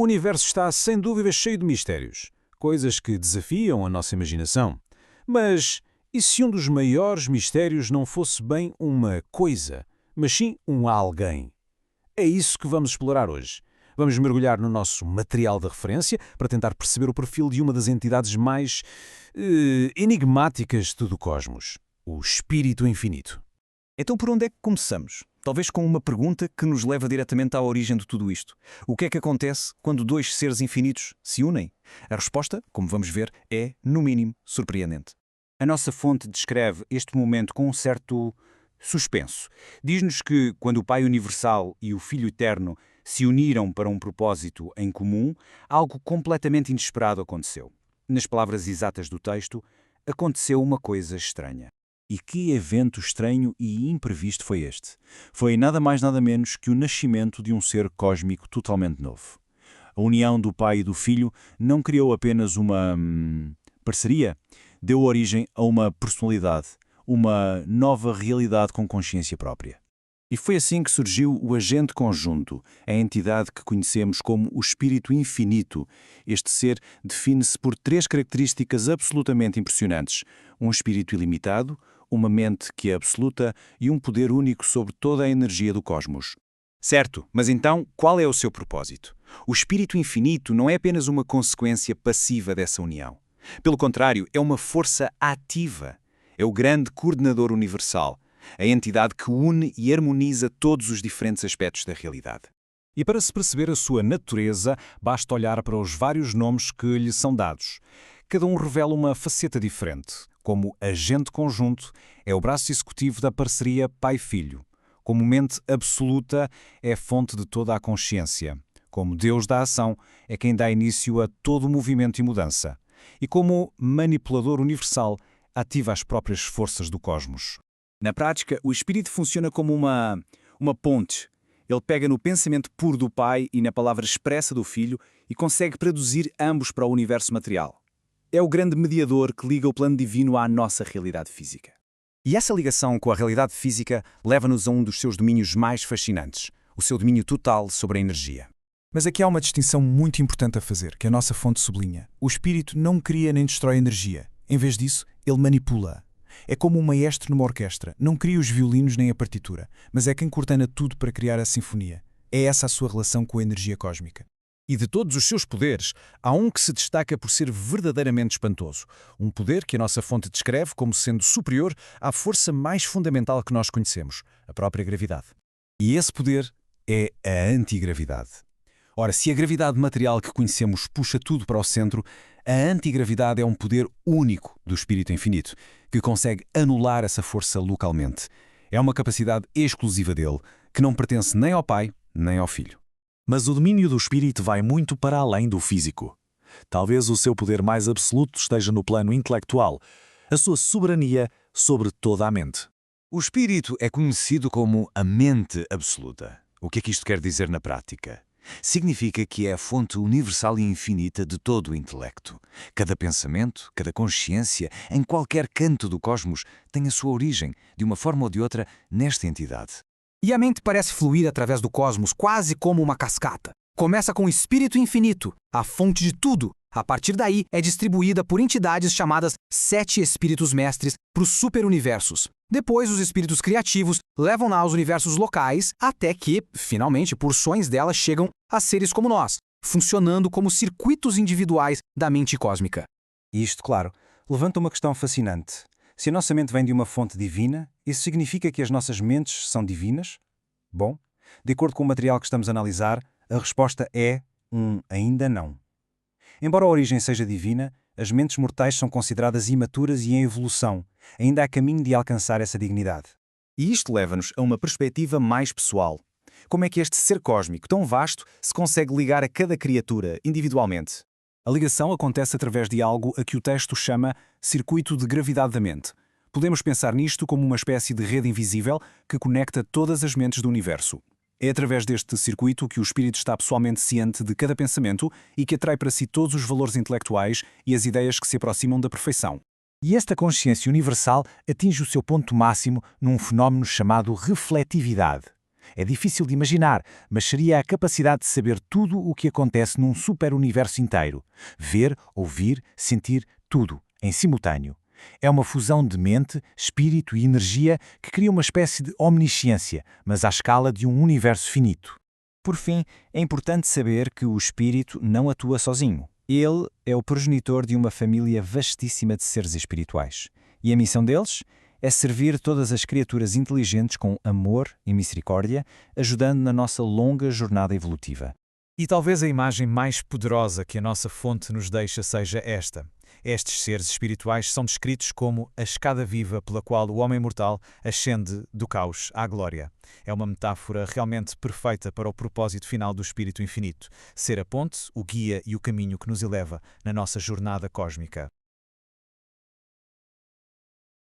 O universo está, sem dúvida, cheio de mistérios, coisas que desafiam a nossa imaginação. Mas e se um dos maiores mistérios não fosse bem uma coisa, mas sim um alguém? É isso que vamos explorar hoje. Vamos mergulhar no nosso material de referência para tentar perceber o perfil de uma das entidades mais enigmáticas de todo o cosmos, o Espírito Infinito. Então por onde é que começamos? Talvez com uma pergunta que nos leva diretamente à origem de tudo isto. O que é que acontece quando dois seres infinitos se unem? A resposta, como vamos ver, é, no mínimo, surpreendente. A nossa fonte descreve este momento com um certo suspenso. Diz-nos que, quando o Pai Universal e o Filho Eterno se uniram para um propósito em comum, algo completamente inesperado aconteceu. Nas palavras exatas do texto, aconteceu uma coisa estranha. E que evento estranho e imprevisto foi este? Foi nada mais nada menos que o nascimento de um ser cósmico totalmente novo. A união do Pai e do Filho não criou apenas uma parceria, deu origem a uma personalidade, uma nova realidade com consciência própria. E foi assim que surgiu o agente conjunto, a entidade que conhecemos como o Espírito Infinito. Este ser define-se por três características absolutamente impressionantes: um espírito ilimitado, uma mente que é absoluta e um poder único sobre toda a energia do cosmos. Certo, mas então, qual é o seu propósito? O Espírito Infinito não é apenas uma consequência passiva dessa união. Pelo contrário, é uma força ativa. É o grande coordenador universal, a entidade que une e harmoniza todos os diferentes aspectos da realidade. E para se perceber a sua natureza, basta olhar para os vários nomes que lhe são dados. Cada um revela uma faceta diferente. Como agente conjunto, é o braço executivo da parceria pai-filho. Como mente absoluta, é fonte de toda a consciência. Como Deus da ação, é quem dá início a todo o movimento e mudança. E como manipulador universal, ativa as próprias forças do cosmos. Na prática, o Espírito funciona como uma ponte. Ele pega no pensamento puro do Pai e na palavra expressa do Filho e consegue traduzir ambos para o universo material. É o grande mediador que liga o plano divino à nossa realidade física. E essa ligação com a realidade física leva-nos a um dos seus domínios mais fascinantes, o seu domínio total sobre a energia. Mas aqui há uma distinção muito importante a fazer, que a nossa fonte sublinha. O Espírito não cria nem destrói energia. Em vez disso, ele manipula. É como um maestro numa orquestra. Não cria os violinos nem a partitura, mas é quem coordena tudo para criar a sinfonia. É essa a sua relação com a energia cósmica. E de todos os seus poderes, há um que se destaca por ser verdadeiramente espantoso. Um poder que a nossa fonte descreve como sendo superior à força mais fundamental que nós conhecemos, a própria gravidade. E esse poder é a antigravidade. Ora, se a gravidade material que conhecemos puxa tudo para o centro, a antigravidade é um poder único do Espírito Infinito, que consegue anular essa força localmente. É uma capacidade exclusiva dele, que não pertence nem ao Pai, nem ao Filho. Mas o domínio do espírito vai muito para além do físico. Talvez o seu poder mais absoluto esteja no plano intelectual, a sua soberania sobre toda a mente. O espírito é conhecido como a mente absoluta. O que é que isto quer dizer na prática? Significa que é a fonte universal e infinita de todo o intelecto. Cada pensamento, cada consciência, em qualquer canto do cosmos, tem a sua origem, de uma forma ou de outra, nesta entidade. E a mente parece fluir através do cosmos quase como uma cascata. Começa com o Espírito Infinito, a fonte de tudo. A partir daí, é distribuída por entidades chamadas 7 Espíritos Mestres para os superuniversos. Depois, os espíritos criativos levam-na aos universos locais, até que, finalmente, porções dela chegam a seres como nós, funcionando como circuitos individuais da mente cósmica. E isto, claro, levanta uma questão fascinante. Se a nossa mente vem de uma fonte divina, isso significa que as nossas mentes são divinas? Bom, de acordo com o material que estamos a analisar, a resposta é ainda não. Embora a origem seja divina, as mentes mortais são consideradas imaturas e em evolução. Ainda há caminho de alcançar essa dignidade. E isto leva-nos a uma perspectiva mais pessoal. Como é que este ser cósmico tão vasto se consegue ligar a cada criatura individualmente? A ligação acontece através de algo a que o texto chama circuito de gravidade da mente. Podemos pensar nisto como uma espécie de rede invisível que conecta todas as mentes do universo. É através deste circuito que o espírito está pessoalmente ciente de cada pensamento e que atrai para si todos os valores intelectuais e as ideias que se aproximam da perfeição. E esta consciência universal atinge o seu ponto máximo num fenómeno chamado refletividade. É difícil de imaginar, mas seria a capacidade de saber tudo o que acontece num super-universo inteiro. Ver, ouvir, sentir tudo, em simultâneo. É uma fusão de mente, espírito e energia que cria uma espécie de omnisciência, mas à escala de um universo finito. Por fim, é importante saber que o espírito não atua sozinho. Ele é o progenitor de uma família vastíssima de seres espirituais. E a missão deles é servir todas as criaturas inteligentes com amor e misericórdia, ajudando na nossa longa jornada evolutiva. E talvez a imagem mais poderosa que a nossa fonte nos deixa seja esta. Estes seres espirituais são descritos como a escada viva pela qual o homem mortal ascende do caos à glória. É uma metáfora realmente perfeita para o propósito final do Espírito Infinito, ser a ponte, o guia e o caminho que nos eleva na nossa jornada cósmica.